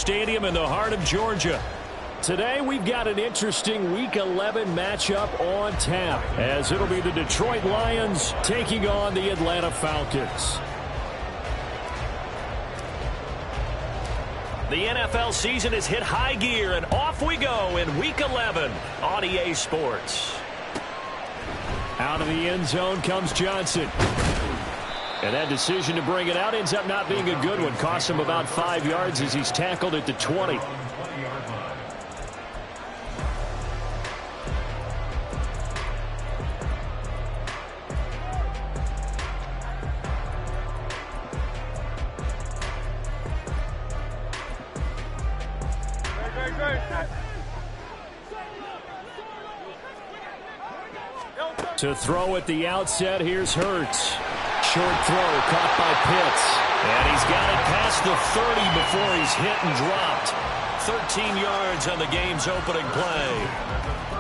Stadium in the heart of Georgia. Today we've got an interesting Week 11 matchup on tap, as it'll be the Detroit Lions taking on the Atlanta Falcons. The NFL season has hit high gear, and off we go in Week 11 on EA Sports. Out of the end zone comes Johnson. And that decision to bring it out ends up not being a good one. Costs him about 5 yards as he's tackled at the 20. To throw at the outset, here's Hurts. Short throw caught by Pitts. And he's got it past the 30 before he's hit and dropped. 13 yards on the game's opening play.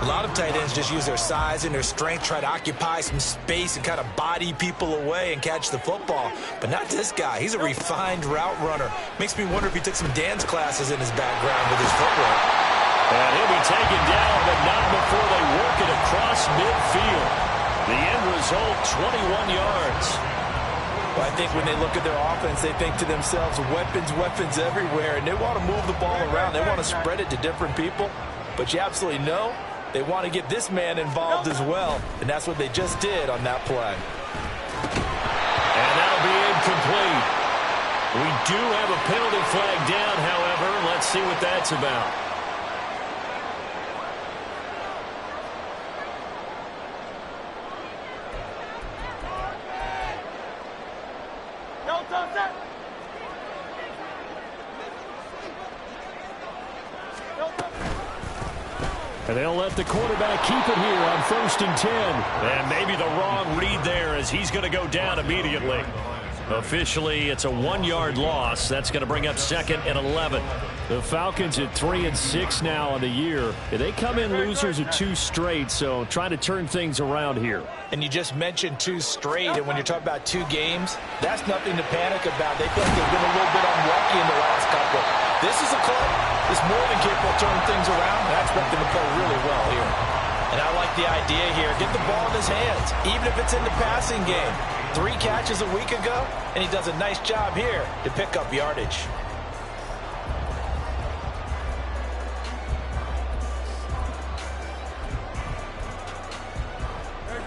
A lot of tight ends just use their size and their strength, try to occupy some space and kind of body people away and catch the football. But not this guy. He's a refined route runner. Makes me wonder if he took some dance classes in his background with his footwork. And he'll be taken down, but not before they work it across midfield. The end result, 21 yards. Well, I think when they look at their offense, they think to themselves, weapons everywhere, and they want to move the ball around. They want to spread it to different people. But you absolutely know they want to get this man involved as well, and that's what they just did on that play. And that'll be incomplete. We do have a penalty flag down, however. Let's see what that's about. And they'll let the quarterback keep it here on 1st and 10. And maybe the wrong read there as he's going to go down immediately. Officially, it's a 1-yard loss. That's going to bring up 2nd and 11. The Falcons at 3-6 now on the year. They come in losers of 2 straight, so trying to turn things around here. And you just mentioned 2 straight, and when you're talking about 2 games, that's nothing to panic about. They feel like they've been a little bit unlucky in the last couple. This is a club that's more than capable of turning things around, and I expect them to play really well here. And I like the idea here. Get the ball in his hands, even if it's in the passing game. 3 catches a week ago, and he does a nice job here to pick up yardage.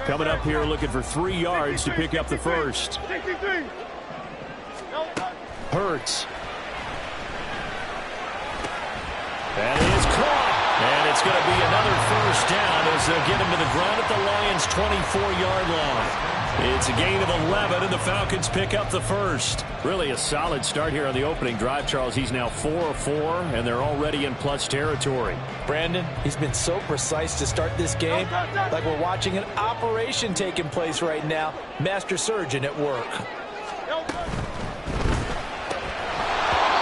Coming up here looking for 3 yards to pick up the first. Hurts. That is caught. And it's going to be another first down as they'll get him to the ground at the Lions' 24-yard line. It's a gain of 11, and the Falcons pick up the first. Really a solid start here on the opening drive, Charles. He's now 4 of 4, and they're already in plus territory. Brandon, he's been so precise to start this game, like we're watching an operation taking place right now. Master surgeon at work.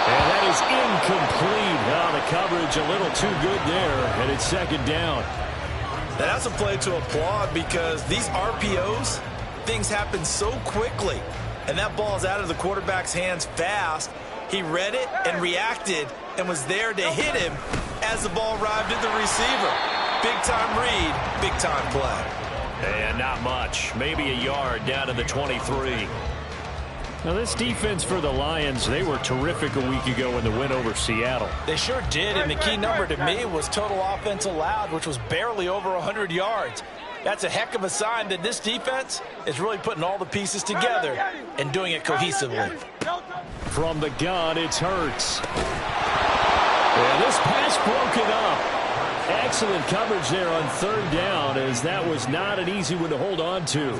And that is incomplete. Now the coverage a little too good there, and it's 2nd down. That's a play to applaud because these RPOs, things happen so quickly. And that ball's out of the quarterback's hands fast. He read it and reacted and was there to hit him as the ball arrived at the receiver. Big-time read, big-time play. And not much. Maybe a yard down to the 23. Now, this defense for the Lions, they were terrific a week ago in the win over Seattle. They sure did, and the key number to me was total offense allowed, which was barely over 100 yards. That's a heck of a sign that this defense is really putting all the pieces together and doing it cohesively. From the gun, it's Hurts. And this pass broken up. Excellent coverage there on 3rd down, as that was not an easy one to hold on to.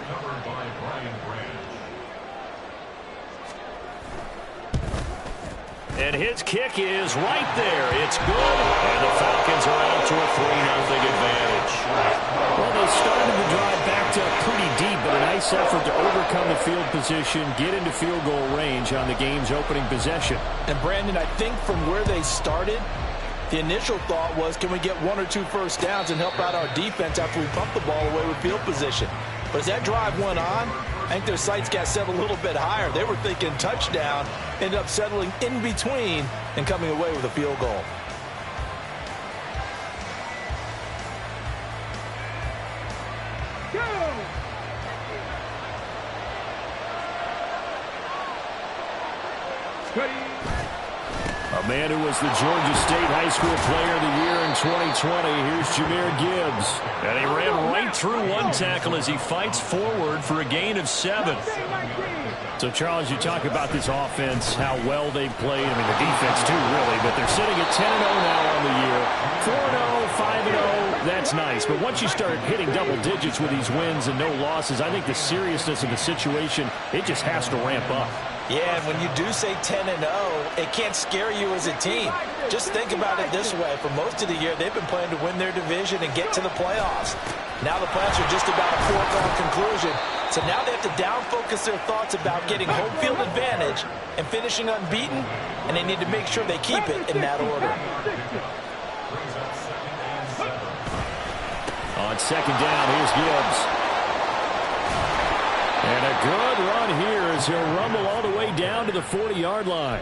And his kick is right there. It's good. And the Falcons are out to a 3-0 advantage. Well, they started the drive backed up pretty deep, but a nice effort to overcome the field position, get into field goal range on the game's opening possession. And, Brandon, I think from where they started, the initial thought was, can we get 1 or 2 first downs and help out our defense after we pump the ball away with field position? But as that drive went on, I think their sights got set a little bit higher. They were thinking touchdown, ended up settling in between and coming away with a field goal. A man who was the Georgia State High School Player of the Year in 2020. Here's Jahmyr Gibbs. And he ran right through one tackle as he fights forward for a gain of 7. So, Charles, you talk about this offense, how well they've played. I mean, the defense, too, really. But they're sitting at 10-0 now on the year. 4-0, 5-0, that's nice. But once you start hitting double digits with these wins and no losses, I think the seriousness of the situation, it just has to ramp up. Yeah, and when you do say 10-0, it can't scare you as a team. Just think about it this way. For most of the year, they've been playing to win their division and get to the playoffs. Now the playoffs are just about a foregone conclusion. So now they have to down-focus their thoughts about getting home field advantage and finishing unbeaten, and they need to make sure they keep it in that order. On second down, here's Gibbs. And a good run here as he'll rumble all the way down to the 40-yard line.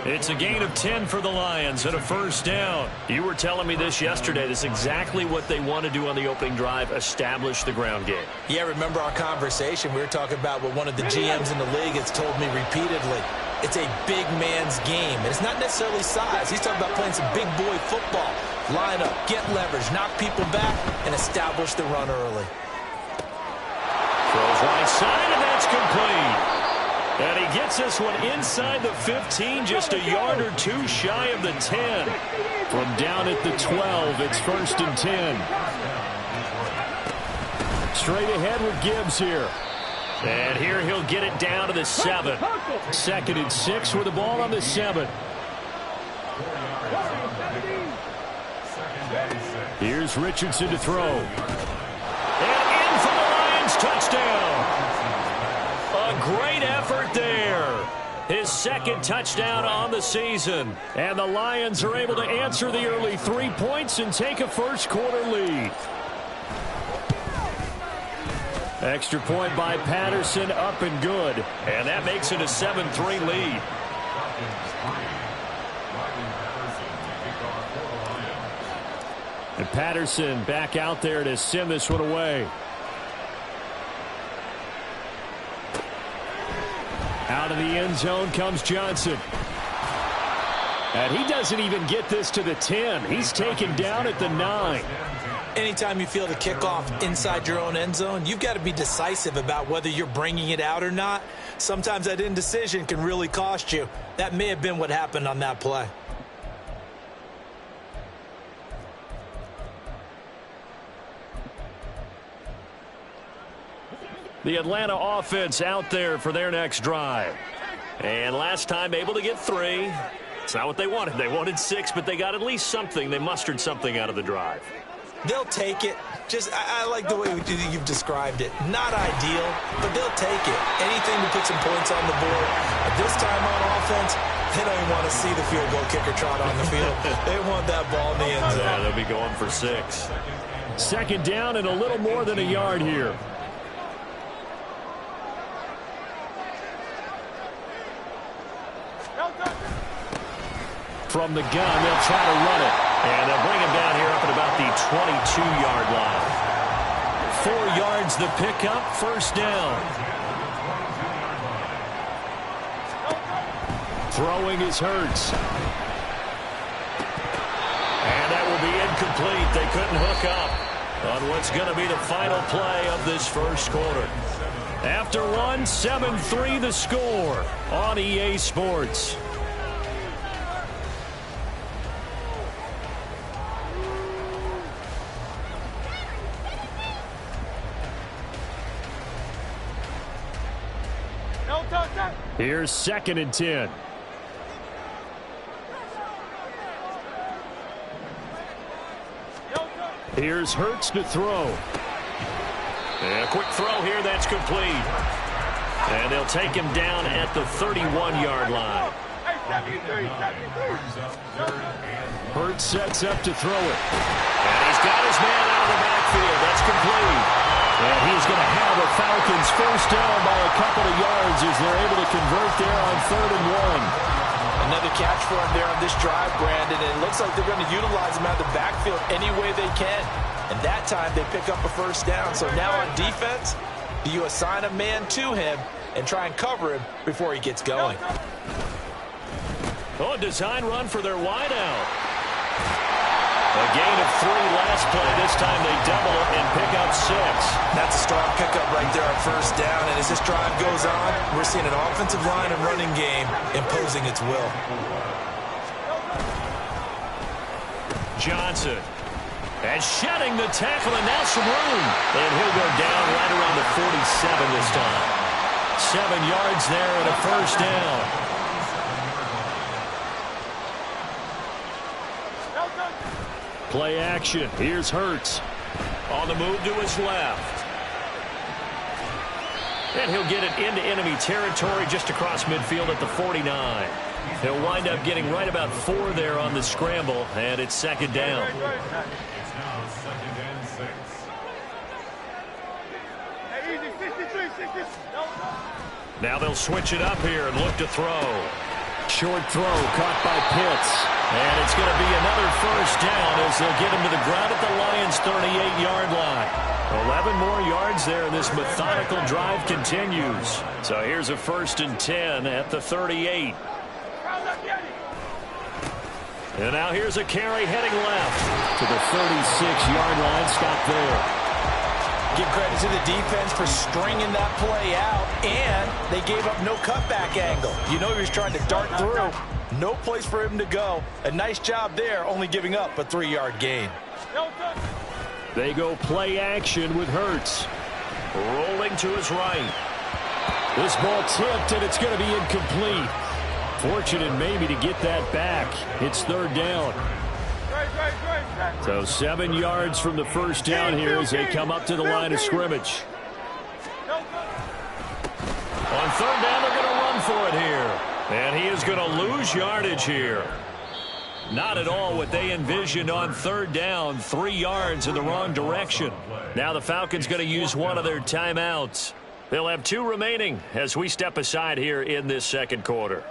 It's a gain of 10 for the Lions and a first down. You were telling me this yesterday. This is exactly what they want to do on the opening drive, establish the ground game. Yeah, remember our conversation. We were talking about what one of the GMs in the league has told me repeatedly. It's a big man's game. And it's not necessarily size. He's talking about playing some big boy football. Line up, get leverage, knock people back, and establish the run early. Throws right side, and that's complete. And he gets this one inside the 15, just a yard or two shy of the 10. From down at the 12, it's first and 10. Straight ahead with Gibbs here. And here he'll get it down to the 7. Second and 6 with the ball on the 7. Here's Richardson to throw. And in for the Lions touchdown. A great effort there. His second touchdown on the season. And the Lions are able to answer the early 3 points and take a first quarter lead. Extra point by Patterson, up and good. And that makes it a 7-3 lead. And Patterson back out there to send this one away. Out of the end zone comes Johnson. And he doesn't even get this to the 10. He's taken down at the 9. Anytime you feel the kickoff inside your own end zone, you've got to be decisive about whether you're bringing it out or not. Sometimes that indecision can really cost you. That may have been what happened on that play. The Atlanta offense out there for their next drive. And last time able to get 3. It's not what they wanted. They wanted 6, but they got at least something. They mustered something out of the drive. They'll take it. I like the way you've described it. Not ideal, but they'll take it. Anything to put some points on the board. At this time on offense, they don't even want to see the field goal kicker trot on the field. They want that ball in the end zone. Yeah, they'll be going for 6. Second down and a little more than a yard here. From the gun, they'll try to run it. And they'll bring him down here up at about the 22-yard line. 4 yards the pickup, first down. Throwing is Hurts. And that will be incomplete. They couldn't hook up on what's going to be the final play of this first quarter. After one, 7-3 the score on EA Sports. Here's second and 10. Here's Hurts to throw. And a quick throw here, that's complete. And they'll take him down at the 31-yard line. Hurts sets up to throw it. And he's got his man out of the backfield. That's complete. And he's going to have the Falcons first down by a couple of yards as they're able to convert there on 3rd and 1. Another catch for him there on this drive, Brandon, and it looks like they're going to utilize him out of the backfield any way they can. And that time they pick up a first down. So now on defense, do you assign a man to him and try and cover him before he gets going? Oh, a design run for their wideout. A gain of 3 last play. This time they double it and pick up 6. That's a strong pickup right there on first down. And as this drive goes on, we're seeing an offensive line and running game imposing its will. Johnson. And shedding the tackle, and now some room. And he'll go down right around the 47 this time. 7 yards there and a first down. Play action. Here's Hurts. On the move to his left. And he'll get it into enemy territory just across midfield at the 49. He'll wind up getting right about 4 there on the scramble, and it's 2nd down. It's now 2nd and 6. Now they'll switch it up here and look to throw. Short throw caught by Pitts. And it's going to be another first down as they'll get him to the ground at the Lions' 38-yard line. 11 more yards there, and this methodical drive continues. So here's a 1st and 10 at the 38. And now here's a carry heading left to the 36-yard line. Stop there. Give credit to the defense for stringing that play out, and they gave up no cutback angle. You know he was trying to dart through. No place for him to go. A nice job there, only giving up a 3-yard gain. They go play action with Hurts. Rolling to his right. This ball tipped, and it's going to be incomplete. Fortunate maybe to get that back. It's 3rd down. So 7 yards from the first down here as they come up to the line of scrimmage. On 3rd down, they're going to run for it here. And he is going to lose yardage here. Not at all what they envisioned on 3rd down. 3 yards in the wrong direction. Now the Falcons going to use one of their timeouts. They'll have 2 remaining as we step aside here in this 2nd quarter.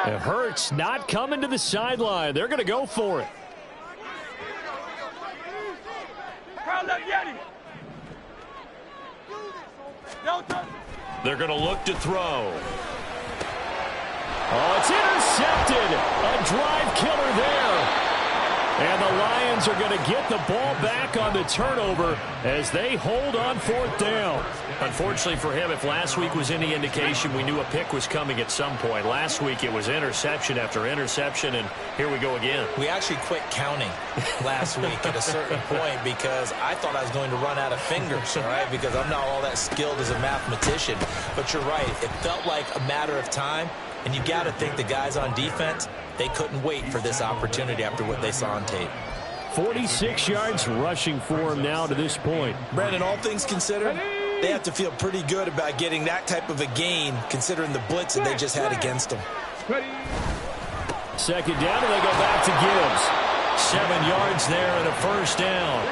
It hurts not coming to the sideline. They're going to go for it. They're going to look to throw. Oh, it's intercepted. A drive killer there. And the Lions are going to get the ball back on the turnover as they hold on 4th down. Unfortunately for him, if last week was any indication, we knew a pick was coming at some point. Last week it was interception after interception, and here we go again. We actually quit counting last week at a certain point because I thought I was going to run out of fingers, all right, because I'm not all that skilled as a mathematician. But you're right. It felt like a matter of time, and you got to think the guys on defense, they couldn't wait for this opportunity after what they saw on tape. 46 yards rushing for him now to this point. Brandon, all things considered, they have to feel pretty good about getting that type of a gain considering the blitz that they just had against them. 2nd down, and they go back to Gibbs. 7 yards there and a first down.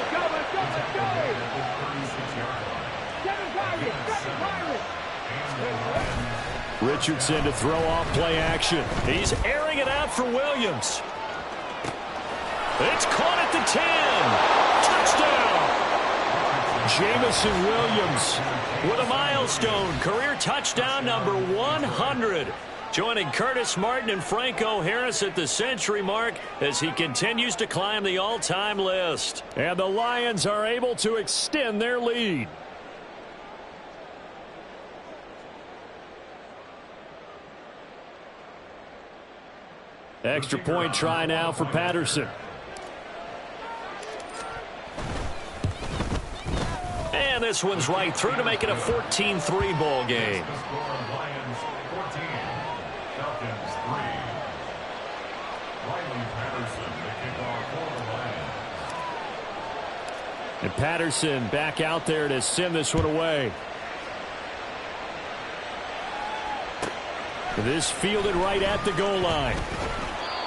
Richardson to throw off play action. He's airing it out for Williams. It's caught at the 10. Touchdown. Jamison Williams with a milestone. Career touchdown number 100. Joining Curtis Martin and Franco Harris at the century mark as he continues to climb the all-time list. And the Lions are able to extend their lead. Extra point try now for Patterson. And this one's right through to make it a 14-3 ball game. Lions 14, Falcons 3. Riley Patterson, the kickoff for the Lions. And Patterson back out there to send this one away. This fielded right at the goal line.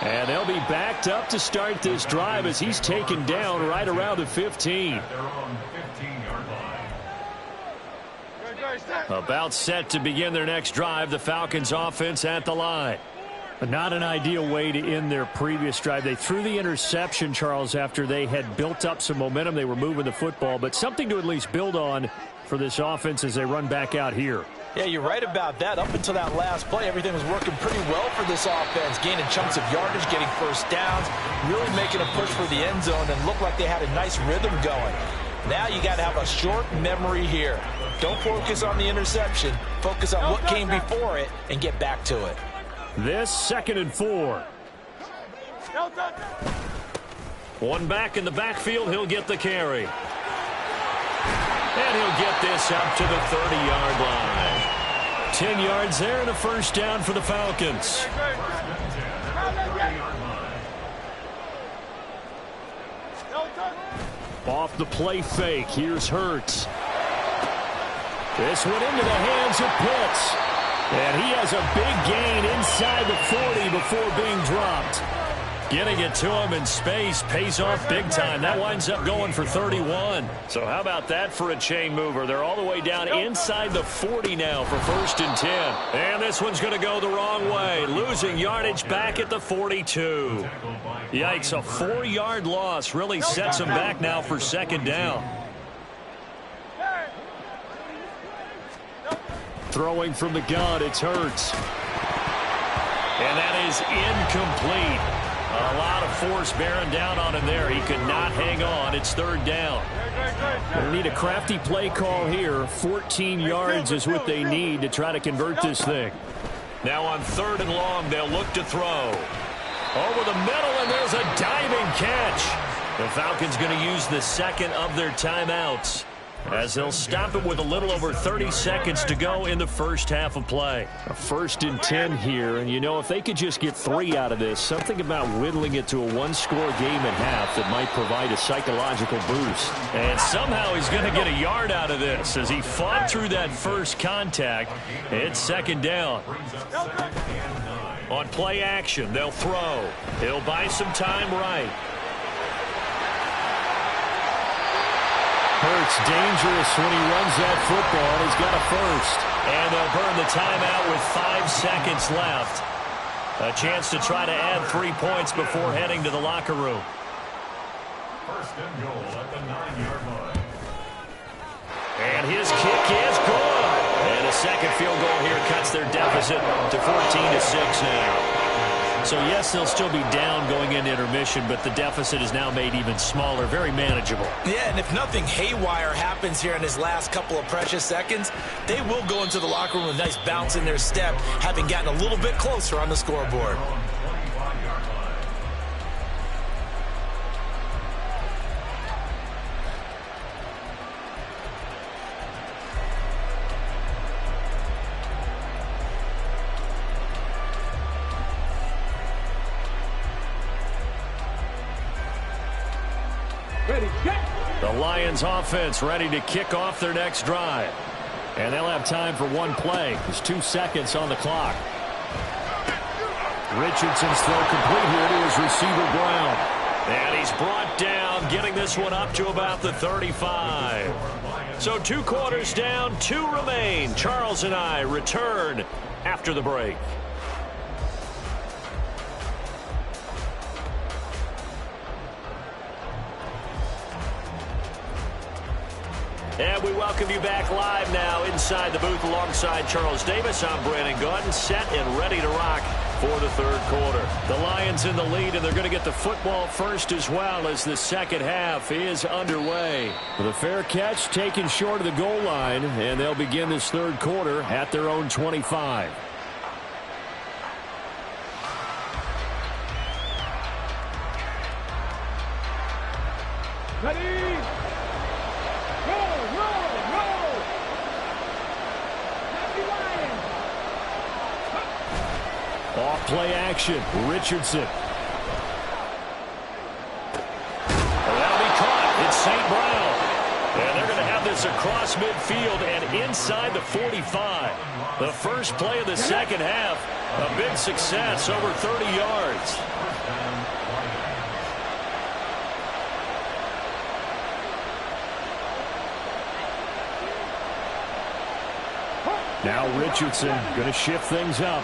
And they'll be backed up to start this drive as he's taken down right around the 15. They're on 15-yard line. About set to begin their next drive. The Falcons offense at the line. Not an ideal way to end their previous drive. They threw the interception, Charles, after they had built up some momentum. They were moving the football, but something to at least build on for this offense as they run back out here. Yeah, you're right about that. Up until that last play, everything was working pretty well for this offense, gaining chunks of yardage, getting first downs, really making a push for the end zone, and looked like they had a nice rhythm going. Now you got to have a short memory here. Don't focus on the interception. Focus on what came before it and get back to it. This 2nd and 4. One back in the backfield. He'll get the carry. And he'll get this up to the 30-yard line. 10 yards there and a first down for the Falcons. Off the play fake. Here's Hurts. This one into the hands of Pitts. And he has a big gain inside the 40 before being dropped. Getting it to him in space pays off big time. That winds up going for 31. So how about that for a chain mover? They're all the way down inside the 40 now for 1st and 10. And this one's going to go the wrong way. Losing yardage back at the 42. Yikes, a 4-yard loss really sets them back now for 2nd down. Throwing from the gun, it's Hurts. And that is incomplete. A lot of force bearing down on him there. He could not hang on. It's 3rd down. They need a crafty play call here. 14 yards is what they need to try to convert this thing. Now on 3rd and long, they'll look to throw. Over the middle, and there's a diving catch. The Falcons going to use the 2nd of their timeouts, as they'll stop it with a little over 30 seconds to go in the first half of play. A 1st and 10 here, and you know, if they could just get 3 out of this, something about whittling it to a 1-score game at half that might provide a psychological boost. And somehow he's going to get a yard out of this as he fought through that first contact. It's 2nd down. On play action, they'll throw. He'll buy some time right. Hurts dangerous when he runs that football. He's got a first. And they'll burn the timeout with 5 seconds left. A chance to try to add 3 points before heading to the locker room. 1st and goal at the 9-yard line. And his kick is good. And a 2nd field goal here cuts their deficit to 14-6 now. So, yes, they'll still be down going into intermission, but the deficit is now made even smaller, very manageable. Yeah, and if nothing haywire happens here in his last couple of precious seconds, they will go into the locker room with a nice bounce in their step, having gotten a little bit closer on the scoreboard. The Lions offense ready to kick off their next drive. And they'll have time for one play. There's 2 seconds on the clock. Richardson's throw complete here to his receiver Brown. And he's brought down, getting this one up to about the 35. So 2 quarters down, 2 remain. Charles and I return after the break. And we welcome you back live now inside the booth alongside Charles Davis. I'm Brandon Gaudin, set and ready to rock for the 3rd quarter. The Lions in the lead, and they're going to get the football first as well as the 2nd half is underway. The fair catch taken short of the goal line, and they'll begin this 3rd quarter at their own 25. Ready? Off play action, Richardson. That'll be caught. It's St. Brown. And they're going to have this across midfield and inside the 45. The first play of the 2nd half. A big success, over 30 yards. Now Richardson going to shift things up.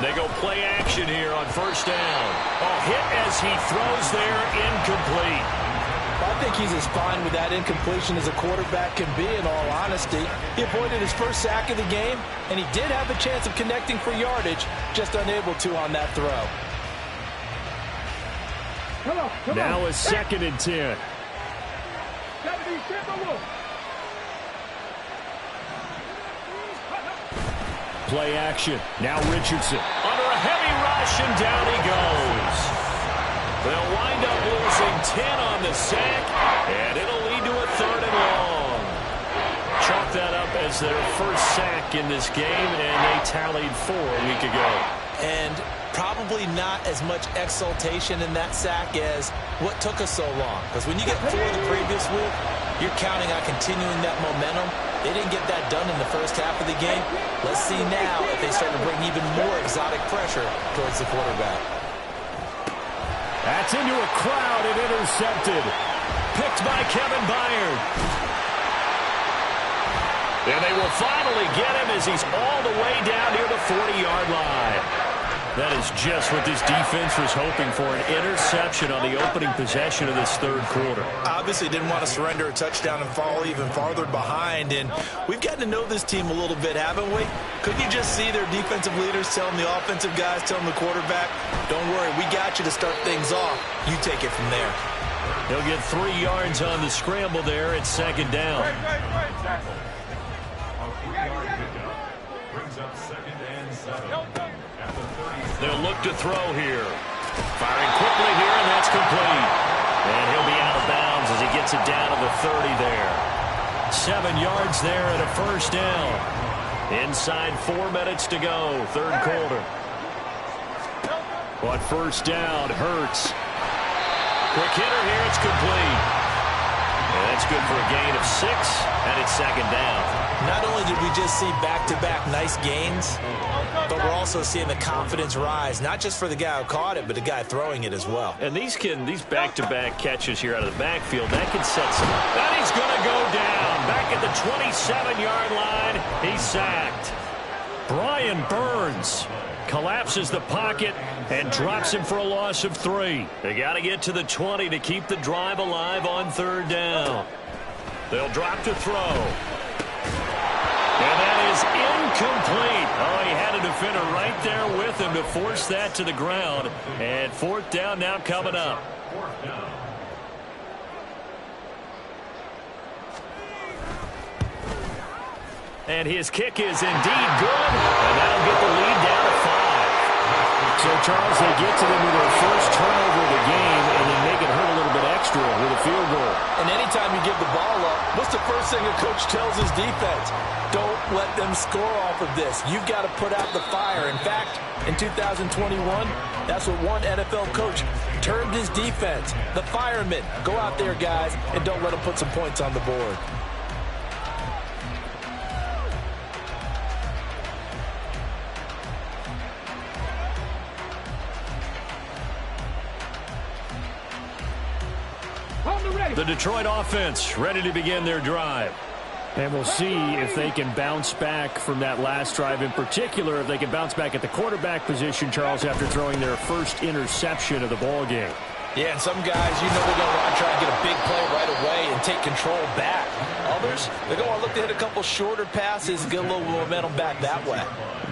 They go play action here on first down. Oh, hit as he throws there, incomplete. I think he's as fine with that incompletion as a quarterback can be, in all honesty. He avoided his first sack of the game, and he did have a chance of connecting for yardage, just unable to on that throw. Now a 2nd and 10. Play action. Now Richardson. Under a heavy rush, and down he goes. They'll wind up losing 10 on the sack, and it'll lead to a 3rd and long. Chalk that up as their first sack in this game, and they tallied 4 a week ago. And probably not as much exultation in that sack as what took us so long. Because when you get 4 the previous week, you're counting on continuing that momentum. They didn't get that done in the first half of the game. Let's see now if they start to bring even more exotic pressure towards the quarterback. That's into a crowd and intercepted. Picked by Kevin Byard. And they will finally get him as he's all the way down near the 40-yard line. That is just what this defense was hoping for, an interception on the opening possession of this 3rd quarter. Obviously didn't want to surrender a touchdown and fall even farther behind. And we've gotten to know this team a little bit, haven't we? Couldn't you just see their defensive leaders telling the offensive guys, telling the quarterback, don't worry, we got you to start things off. You take it from there. He'll get 3 yards on the scramble there at 2nd down. Brings up 2nd and 7. They'll look to throw here. Firing quickly here, and that's complete. And he'll be out of bounds as he gets it down to the 30 there. 7 yards there and a first down. Inside 4 minutes to go, 3rd quarter. On first down, Hurts. Quick hitter here, it's complete. And that's good for a gain of 6, and it's 2nd down. Not only did we just see back-to-back nice gains, but we're also seeing the confidence rise, not just for the guy who caught it, but the guy throwing it as well. And these back-to-back catches here out of the backfield, that can set some up. And he's going to go down. Back at the 27-yard line, he's sacked. Brian Burns collapses the pocket and drops him for a loss of 3. They got to get to the 20 to keep the drive alive on 3rd down. They'll drop to throw. And that is incomplete. Oh, he had a defender right there with him to force that to the ground. And 4th down now coming up. And his kick is indeed good. And that'll get the lead down to 5. So, Charles, they get to them with their first turnover of the game and then make it hurt a little bit extra with a field goal. And anytime you give the ball up, what's the first thing a coach tells his defense? Don't let them score off of this. You've got to put out the fire. In fact, in 2021, that's what one NFL coach termed his defense. The firemen. Go out there, guys, and don't let them put some points on the board. The Detroit offense ready to begin their drive. And we'll see if they can bounce back from that last drive, in particular, if they can bounce back at the quarterback position, Charles, after throwing their first interception of the ball game. Yeah, and some guys, you know, they're going to want to try and get a big play right away and take control back. Others, they're going to want to look to hit a couple shorter passes and get a little momentum back that way.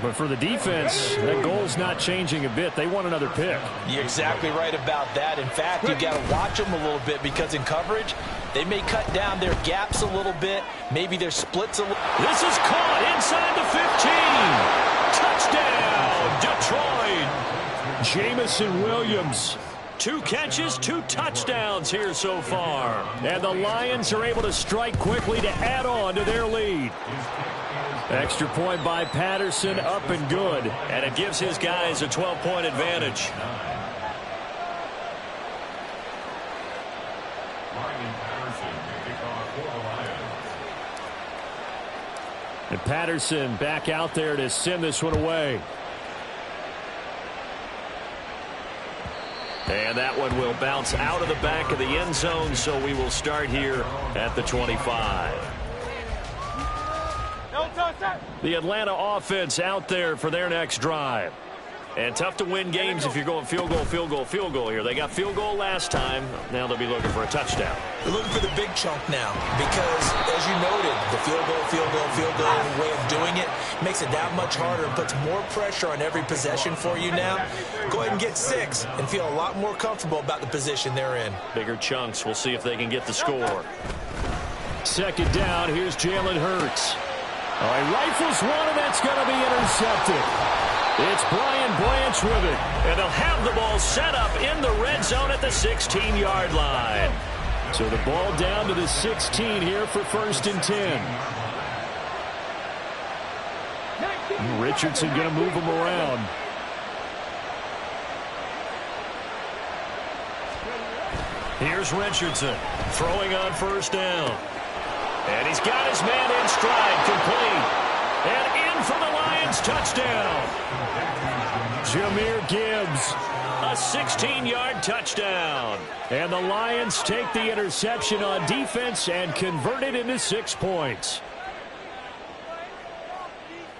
But for the defense, that goal's not changing a bit. They want another pick. You're exactly right about that. In fact, you've got to watch them a little bit because in coverage, they may cut down their gaps a little bit. Maybe their splits a little. This is caught inside the 15. Touchdown, Detroit. Jamison Williams. 2 catches, 2 touchdowns here so far. And the Lions are able to strike quickly to add on to their lead. Extra point by Patterson, up and good. And it gives his guys a 12-point advantage. And Patterson back out there to send this one away. And that one will bounce out of the back of the end zone, so we will start here at the 25. The Atlanta offense out there for their next drive. And tough to win games if you're going field goal, field goal, field goal here. They got field goal last time. Now they'll be looking for a touchdown. They're looking for the big chunk now because, as you noted, the field goal way of doing it makes it that much harder and puts more pressure on every possession for you now. Go ahead and get 6 and feel a lot more comfortable about the position they're in. Bigger chunks. We'll see if they can get the score. Second down. Here's Jalen Hurts. All right, rifles one, and that's going to be intercepted. It's Brian Branch with it. And they'll have the ball set up in the red zone at the 16-yard line. So the ball down to the 16 here for 1st and 10. Richardson going to move him around. Here's Richardson throwing on 1st down. And he's got his man in stride, complete. And in for the Lions, touchdown. Jahmyr Gibbs, a 16-yard touchdown. And the Lions take the interception on defense and convert it into 6 points.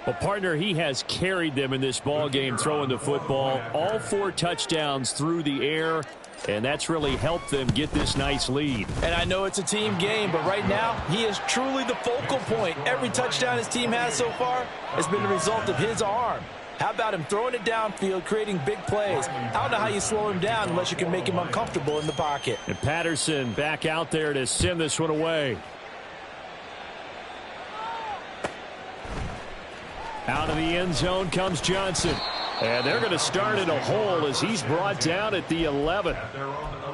Well, partner, he has carried them in this ball game throwing the football. All 4 touchdowns through the air. And that's really helped them get this nice lead. And I know it's a team game, but right now, he is truly the focal point. Every touchdown his team has so far has been the result of his arm. How about him throwing it downfield, creating big plays? I don't know how you slow him down unless you can make him uncomfortable in the pocket. And Patterson back out there to send this one away. Out of the end zone comes Johnson. And they're going to start in a hole as he's brought down at the 11.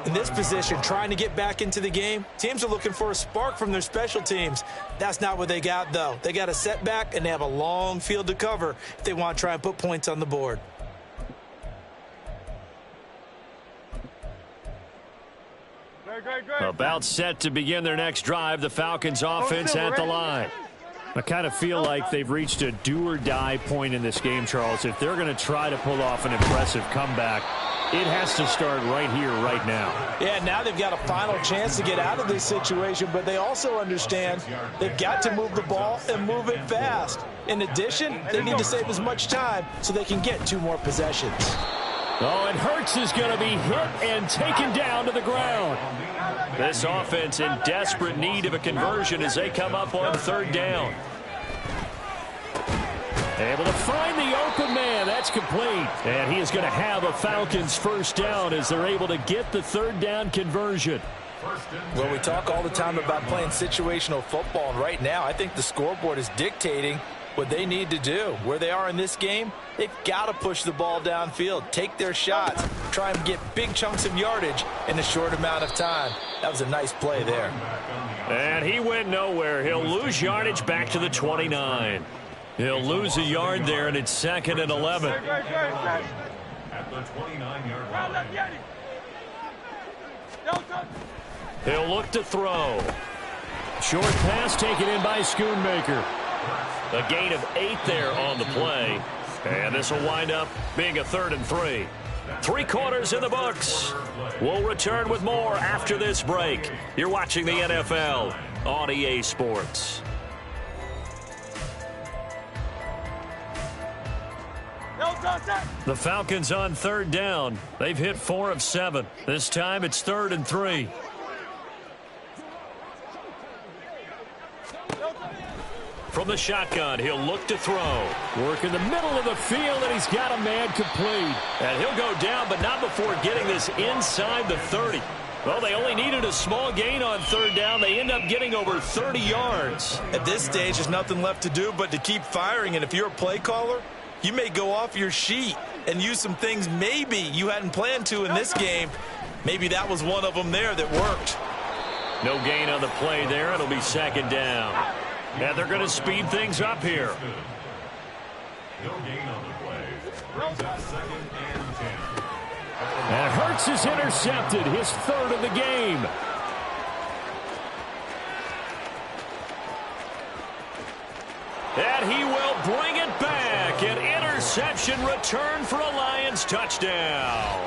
In this position, trying to get back into the game, teams are looking for a spark from their special teams. That's not what they got, though. They got a setback, and they have a long field to cover if they want to try and put points on the board. About set to begin their next drive, the Falcons offense at the line. I kind of feel like they've reached a do-or-die point in this game, Charles. If they're going to try to pull off an impressive comeback, it has to start right here, right now. Yeah, now they've got a final chance to get out of this situation, but they also understand they've got to move the ball and move it fast. In addition, they need to save as much time so they can get 2 more possessions. Oh, and Hurts is going to be hit and taken down to the ground. This offense in desperate need of a conversion as they come up on 3rd down. Able to find the open man. That's complete. And he is going to have a Falcons 1st down as they're able to get the 3rd down conversion. Well, we talk all the time about playing situational football, and right now I think the scoreboard is dictating what they need to do. Where they are in this game, they've got to push the ball downfield, take their shots, try and get big chunks of yardage in a short amount of time. That was a nice play there. And he went nowhere. He'll lose yardage back to the 29. He'll lose a yard there, and it's 2nd and 11. At the 29-yard line. He'll look to throw. Short pass taken in by Schoonmaker. A gain of 8 there on the play. And this will wind up being a 3rd and 3. 3 quarters in the books. We'll return with more after this break. You're watching the NFL on EA Sports. The Falcons on 3rd down. They've hit 4 of 7. This time it's 3rd and 3. From the shotgun, he'll look to throw. Work in the middle of the field, and he's got a man complete. And he'll go down, but not before getting this inside the 30. Well, they only needed a small gain on 3rd down. They end up getting over 30 yards. At this stage, there's nothing left to do but to keep firing. And if you're a play caller, you may go off your sheet and use some things maybe you hadn't planned to in this game. Maybe that was one of them there that worked. No gain on the play there. It'll be 2nd down. And they're going to speed things up here. No gain on the play. Brings up 2nd and 10. And Hurts is intercepted, his 3rd of the game. And he will bring it back. An interception return for a Lions touchdown.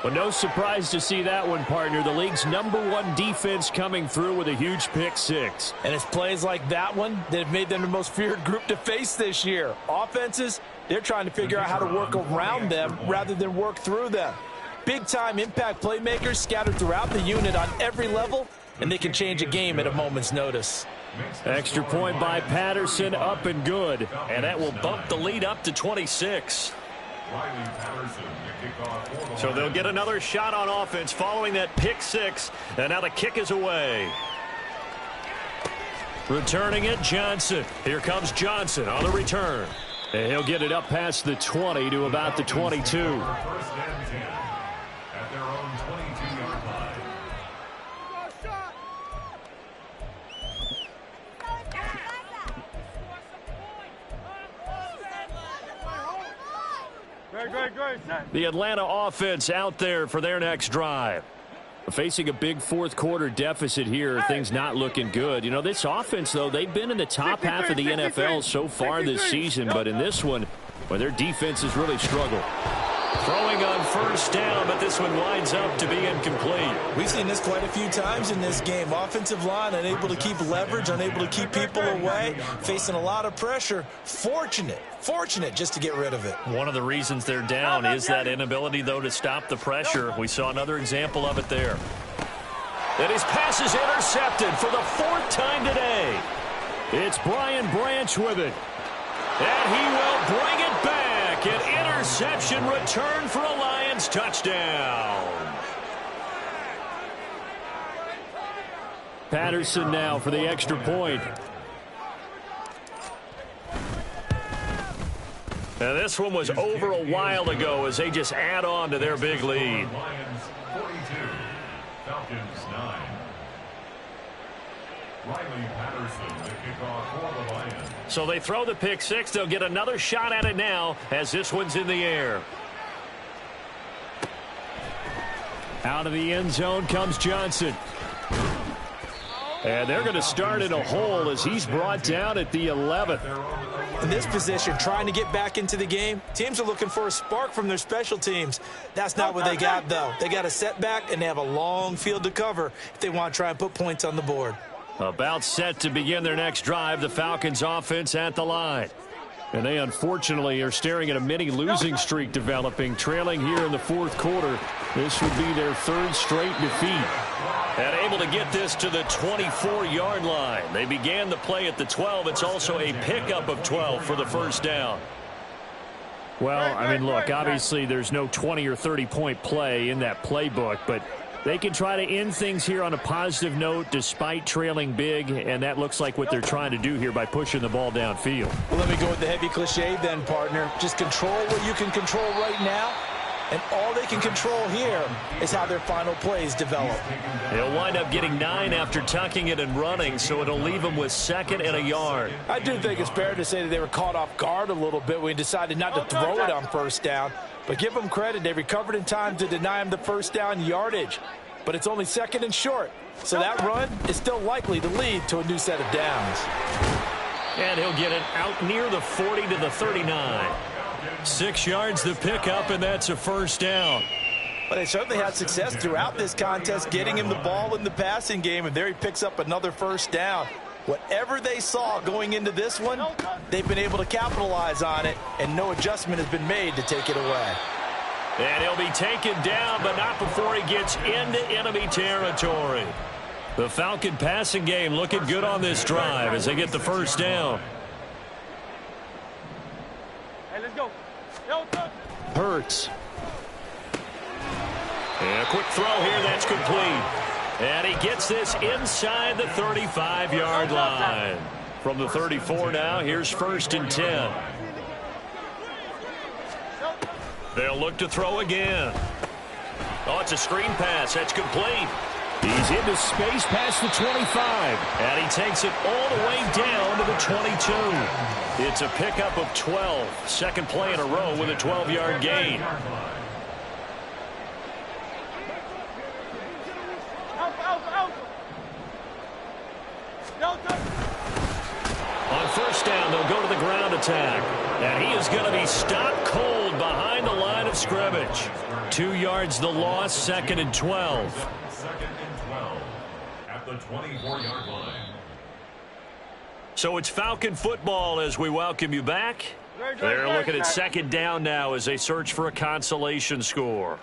Well, no surprise to see that one, partner. The league's #1 defense coming through with a huge pick six. And it's plays like that one that have made them the most feared group to face this year. Offenses, they're trying to figure out how to work around them rather than work through them. Big-time impact playmakers scattered throughout the unit on every level, and they can change a game at a moment's notice. Extra point by Patterson, up and good. And that will bump the lead up to 26. So they'll get another shot on offense following that pick six. And now the kick is away. Returning it, Johnson. Here comes Johnson on the return. And he'll get it up past the 20 to about the 22. The Atlanta offense out there for their next drive. Facing a big fourth quarter deficit here, things not looking good. You know, this offense, though, they've been in the top half of the NFL so far this season, but in this one, well, their defense has really struggled. Throwing on first down, but this one winds up to be incomplete. We've seen this quite a few times in this game. Offensive line unable to keep leverage, unable to keep people away, facing a lot of pressure. Fortunate just to get rid of it. One of the reasons they're down is that inability, though, to stop the pressure. We saw another example of it there. And his pass is intercepted for the 4th time today. It's Brian Branch with it. And he will bring it back. An interception return for a Lions touchdown. Patterson now for the extra point. Now this one was over a while ago as they just add on to their big lead. Lions 42, Falcons 9. Riley Patterson, the kickoff for the Lions. So they throw the pick six. They'll get another shot at it now as this one's in the air. Out of the end zone comes Johnson. And they're going to start in a hole as he's brought down at the 11th. In this position, trying to get back into the game, teams are looking for a spark from their special teams. That's not what they got, though. They got a setback, and they have a long field to cover if they want to try and put points on the board. About set to begin their next drive, the Falcons offense at the line. And they unfortunately are staring at a mini losing streak developing, trailing here in the fourth quarter. This would be their 3rd straight defeat. And able to get this to the 24-yard line. They began the play at the 12. It's also a pickup of 12 for the first down. Well, I mean, look, obviously there's no 20 or 30-point play in that playbook, but they can try to end things here on a positive note despite trailing big, and that looks like what they're trying to do here by pushing the ball downfield. Well, let me go with the heavy cliche then, partner. Just control what you can control right now, and all they can control here is how their final plays develop. They'll wind up getting 9 after tucking it and running, so it'll leave them with 2nd and a yard. I do think it's fair to say that they were caught off guard a little bit when we decided not to throw it on first down. But give them credit, they recovered in time to deny him the first down yardage. But it's only 2nd and short, so that run is still likely to lead to a new set of downs. And he'll get it out near the 40 to the 39. 6 yards the pickup, and that's a first down. But they certainly had success throughout this contest, getting him the ball in the passing game, and there he picks up another first down. Whatever they saw going into this one, they've been able to capitalize on it, and no adjustment has been made to take it away. And he'll be taken down, but not before he gets into enemy territory. The Falcon passing game looking good on this drive as they get the first down. Hey, let's go. Hurts. And a quick throw here, that's complete. And he gets this inside the 35-yard line. From the 34 now, here's 1st and 10. They'll look to throw again. Oh, it's a screen pass. That's complete. He's into space past the 25. And he takes it all the way down to the 22. It's a pickup of 12. 2nd play in a row with a 12-yard gain. ground attack. And he is going to be stopped cold behind the line of scrimmage. 2 yards the loss, 2nd and 12. 2nd and 12 at the 24-yard line. So it's Falcon football as we welcome you back. They're looking at 2nd down now as they search for a consolation score.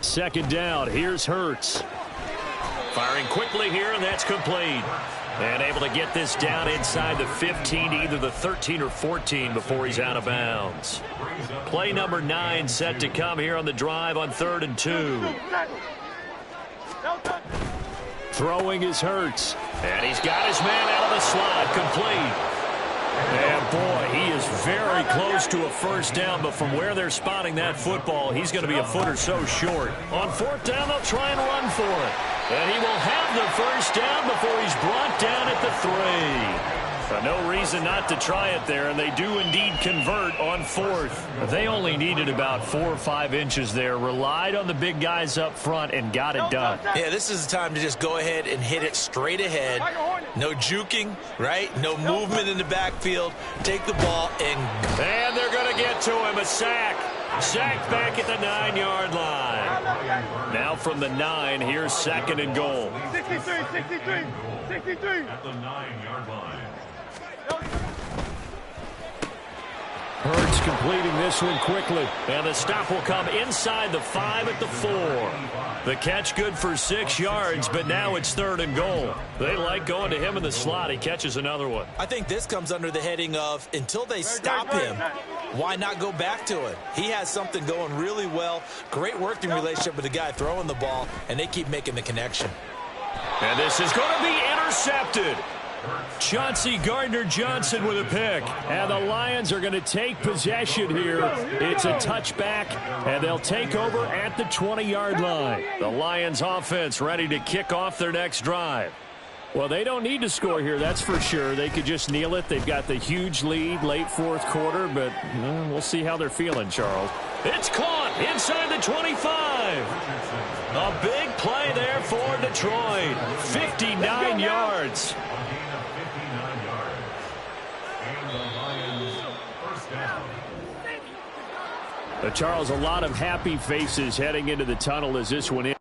2nd down. Here's Hurts. Firing quickly here, and that's complete. And able to get this down inside the 15 to either the 13 or 14 before he's out of bounds. Play number 9 set to come here on the drive on 3rd and 2. Throwing is Hurts. And he's got his man out of the slot, complete. And boy, he is very close to a first down, but from where they're spotting that football, he's going to be a foot or so short. On 4th down, they'll try and run for it. And he will have the first down before he's brought down at the 3. No reason not to try it there, and they do indeed convert on 4th. They only needed about 4 or 5 inches there, relied on the big guys up front, and got it done. Yeah, this is the time to just go ahead and hit it straight ahead. No juking, right? No movement in the backfield. Take the ball and they're going to get to him. A sack. Sack back at the 9-yard line. Now from the 9, here's 2nd and goal. 63. At the 9-yard line. Hurts completing this one quickly. And the stop will come inside the 5 at the 4. The catch good for 6 yards, but now it's 3rd and goal. They like going to him in the slot. He catches another one. I think this comes under the heading of until they stop him, why not go back to it? He has something going really well. Great working relationship with the guy throwing the ball, and they keep making the connection. And this is going to be intercepted. Chauncey Gardner-Johnson with a pick. And the Lions are going to take possession here. It's a touchback, and they'll take over at the 20-yard line. The Lions offense ready to kick off their next drive. Well, they don't need to score here, that's for sure. They could just kneel it. They've got the huge lead late 4th quarter, but we'll see how they're feeling, Charles. It's caught inside the 25. A big play there for Detroit. 59 yards. Charles, a lot of happy faces heading into the tunnel as this one is.